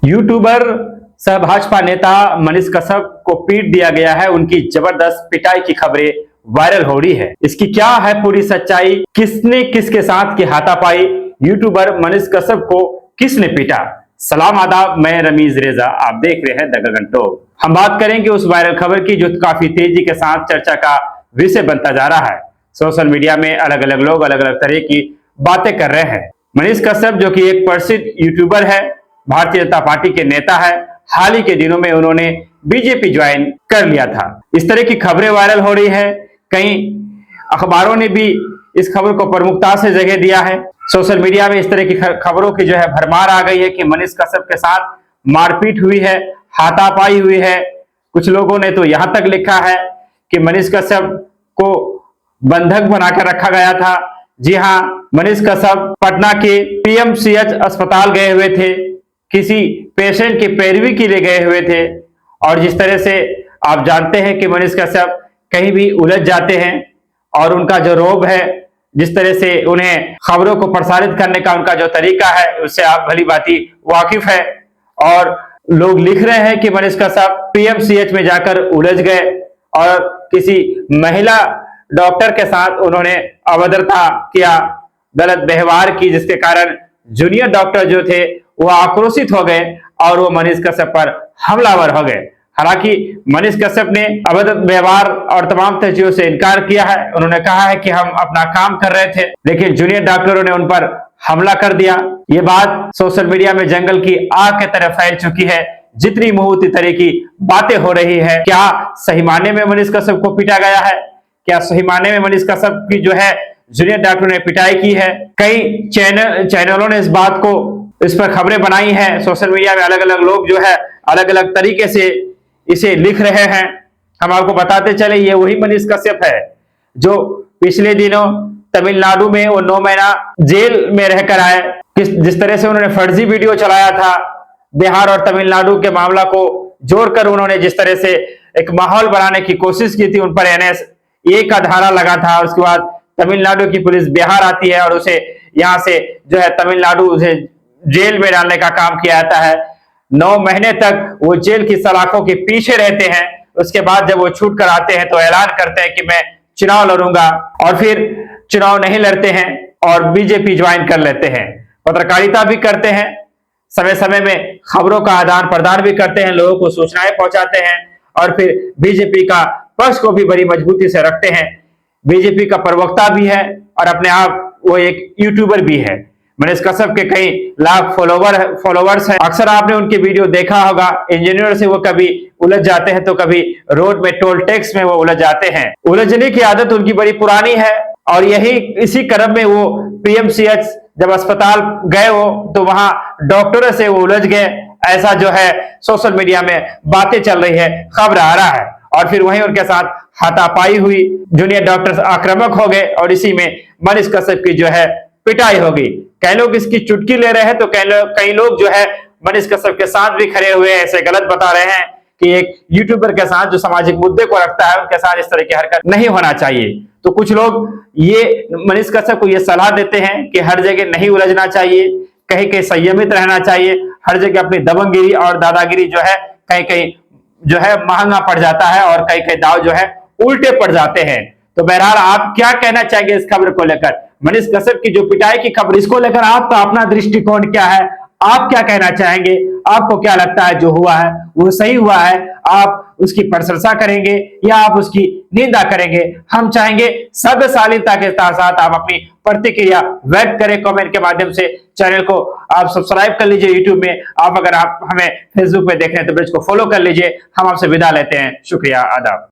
YouTuber सह भाजपा नेता मनीष कश्यप को पीट दिया गया है। उनकी जबरदस्त पिटाई की खबरें वायरल हो रही है। इसकी क्या है पूरी सच्चाई, किसने किसके साथ की हाथापाई, यूट्यूबर मनीष कश्यप को किसने पीटा। सलाम आदाब, मैं रमीज रेजा, आप देख रहे हैं द गगन टॉक। हम बात करेंगे उस वायरल खबर की जो काफी तेजी के साथ चर्चा का विषय बनता जा रहा है। सोशल मीडिया में अलग अलग लोग अलग अलग तरह की बातें कर रहे हैं। मनीष कश्यप जो कि एक प्रसिद्ध यूट्यूबर है, भारतीय जनता पार्टी के नेता है, हाल ही के दिनों में उन्होंने बीजेपी ज्वाइन कर लिया था। इस तरह की खबरें वायरल हो रही है। कई अखबारों ने भी इस खबर को प्रमुखता से जगह दिया है। सोशल मीडिया में इस तरह की खबरों की जो है भरमार आ गई है कि मनीष कश्यप के साथ मारपीट हुई है, हाथापाई हुई है। कुछ लोगों ने तो यहां तक लिखा है कि मनीष कश्यप को बंधक बनाकर रखा गया था। जी हां, मनीष कश्यप पटना के पीएमसीएच अस्पताल गए हुए थे, किसी पेशेंट की पैरवी के लिए गए हुए थे। और जिस तरह से आप जानते हैं कि मनीष कश्यप कहीं भी उलझ जाते हैं और उनका जो रोब है, जिस तरह से उन्हें खबरों को प्रसारित करने का उनका जो तरीका है, उससे आप भली भांति वाकिफ है। और लोग लिख रहे हैं कि मनीष कश्यप पीएमसीएच में जाकर उलझ गए और किसी महिला डॉक्टर के साथ उन्होंने अभद्रता किया, गलत व्यवहार की, जिसके कारण जूनियर डॉक्टर जो थे वो आक्रोशित हो गए और वो मनीष कश्यप पर हमलावर हो गए। हालांकि मनीष कश्यप ने अभद्र व्यवहार और तमाम चीजों से इनकार किया है। उन्होंने कहा है कि हम अपना काम कर रहे थे, लेकिन जूनियर डॉक्टरों ने उन पर हमला कर दिया। ये बात सोशल मीडिया में जंगल की आग की तरह फैल चुकी है। जितनी मुंह उतनी तरह की बातें हो रही है। क्या सही मायने में मनीष कश्यप को पीटा गया है? क्या सही मायने में मनीष कश्यप की जो है जूनियर डॉक्टरों ने पिटाई की है? कई चैनलों ने इस पर खबरें बनाई हैं। सोशल मीडिया में अलग अलग लोग जो है अलग अलग तरीके से इसे लिख रहे हैं। हम आपको बताते चले, ये वही मनीष कश्यप है जो पिछले दिनों तमिलनाडु में वो 9 महीना जेल में रहकर आए। जिस तरह से उन्होंने फर्जी वीडियो चलाया था, बिहार और तमिलनाडु के मामला को जोड़कर उन्होंने जिस तरह से एक माहौल बनाने की कोशिश की थी, उन पर NS-1 का धारा लगा था। उसके बाद तमिलनाडु की पुलिस बिहार आती है और उसे यहां से जो है तमिलनाडु उसे जेल में डालने का काम किया जाता है। 9 महीने तक वो जेल की सलाखों के पीछे रहते हैं। उसके बाद जब वो छूट कर आते हैं तो ऐलान करते हैं कि मैं चुनाव लड़ूंगा, और फिर चुनाव नहीं लड़ते हैं और बीजेपी ज्वाइन कर लेते हैं। पत्रकारिता भी करते हैं, समय समय में खबरों का आदान प्रदान भी करते हैं, लोगों को सूचनाएं पहुंचाते हैं और फिर बीजेपी का पक्ष को भी बड़ी मजबूती से रखते हैं। बीजेपी का प्रवक्ता भी है और अपने आप वो एक यूट्यूबर भी है। मनीष कश्यप के कई लाख फॉलोवर्स हैं। अक्सर आपने उनके वीडियो देखा होगा। इंजीनियर से वो कभी उलझ जाते हैं तो कभी रोड में टोल टैक्स में वो उलझ जाते हैं। उलझने की आदत उनकी बड़ी पुरानी है और इसी क्रम में वो पीएमसीएच जब अस्पताल गए हो तो वहां डॉक्टरों से वो उलझ गए। ऐसा जो है सोशल मीडिया में बातें चल रही है, खबर आ रहा है। और फिर वहीं उनके साथ हाथापाई हुई, जूनियर डॉक्टर आक्रामक हो गए और इसी में मनीष कश्यप की जो है पिटाई होगी। कई लोग इसकी चुटकी ले रहे हैं तो कई लोग जो है मनीष कश्यप के साथ भी खड़े हुए ऐसे गलत बता रहे हैं कि एक यूट्यूबर के साथ जो सामाजिक मुद्दे को रखता है उनके साथ इस तरह की हरकत नहीं होना चाहिए। तो कुछ लोग ये मनीष कश्यप को ये सलाह देते हैं कि हर जगह नहीं उलझना चाहिए, कहीं कहीं संयमित रहना चाहिए। हर जगह अपनी दबंगगिरी और दादागिरी जो है कहीं कहीं जो है महंगा पड़ जाता है और कई कई दाव जो है उल्टे पड़ जाते हैं। तो बहरहाल आप क्या कहना चाहेंगे इस खबर को लेकर? मनीष कश्यप की जो पिटाई की खबर, इसको लेकर आपका अपना दृष्टिकोण क्या है? आप क्या कहना चाहेंगे? आपको क्या लगता है जो हुआ है वो सही हुआ है? आप उसकी प्रशंसा करेंगे या आप उसकी निंदा करेंगे? हम चाहेंगे सभ्यशालीनता के साथ आप अपनी प्रतिक्रिया व्यक्त करें कमेंट के माध्यम से। चैनल को आप सब्सक्राइब कर लीजिए यूट्यूब में। अगर आप हमें फेसबुक पे देख रहे हैं तो पेज को फॉलो कर लीजिए। हम आपसे विदा लेते हैं। शुक्रिया, आदाब।